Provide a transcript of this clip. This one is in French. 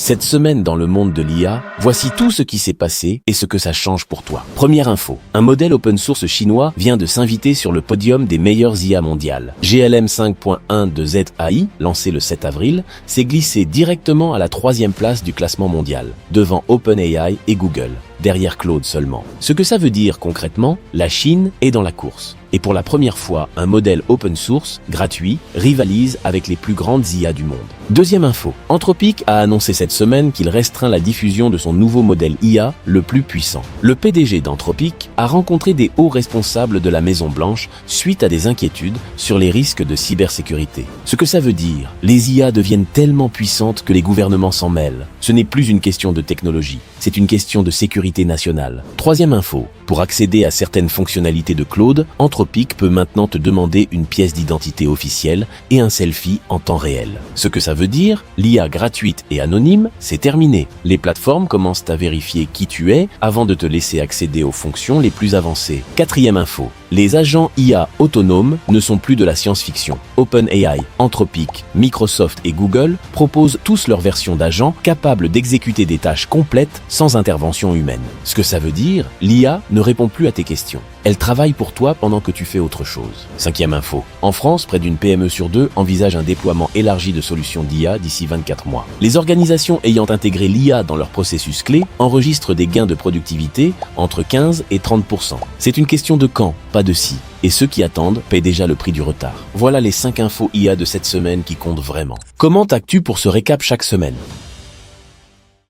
Cette semaine dans le monde de l'IA, voici tout ce qui s'est passé et ce que ça change pour toi. Première info, un modèle open source chinois vient de s'inviter sur le podium des meilleures IA mondiales. GLM 5.1 de ZAI, lancé le 7 avril, s'est glissé directement à la 3e place du classement mondial, devant OpenAI et Google, derrière Claude seulement. Ce que ça veut dire concrètement, la Chine est dans la course. Et pour la première fois, un modèle open source, gratuit, rivalise avec les plus grandes IA du monde. Deuxième info, Anthropic a annoncé cette semaine qu'il restreint la diffusion de son nouveau modèle IA le plus puissant. Le PDG d'Anthropic a rencontré des hauts responsables de la Maison-Blanche suite à des inquiétudes sur les risques de cybersécurité. Ce que ça veut dire, les IA deviennent tellement puissantes que les gouvernements s'en mêlent. Ce n'est plus une question de technologie, c'est une question de sécurité nationale. Troisième info, pour accéder à certaines fonctionnalités de Claude, Anthropic peut maintenant te demander une pièce d'identité officielle et un selfie en temps réel. Ce que ça veut dire, l'IA gratuite et anonyme, c'est terminé. Les plateformes commencent à vérifier qui tu es avant de te laisser accéder aux fonctions les plus avancées. Quatrième info, les agents IA autonomes ne sont plus de la science-fiction. OpenAI, Anthropic, Microsoft et Google proposent tous leur version d'agents capables d'exécuter des tâches complètes sans intervention humaine. Ce que ça veut dire, l'IA ne répond plus à tes questions. Elle travaille pour toi pendant que tu fais autre chose. Cinquième info. En France, près d'une PME sur 2 envisage un déploiement élargi de solutions d'IA d'ici 24 mois. Les organisations ayant intégré l'IA dans leurs processus clés enregistrent des gains de productivité entre 15 et 30%. C'est une question de quand, pas de si. Et ceux qui attendent paient déjà le prix du retard. Voilà les 5 infos IA de cette semaine qui comptent vraiment. Comment t'actu pour ce récap chaque semaine?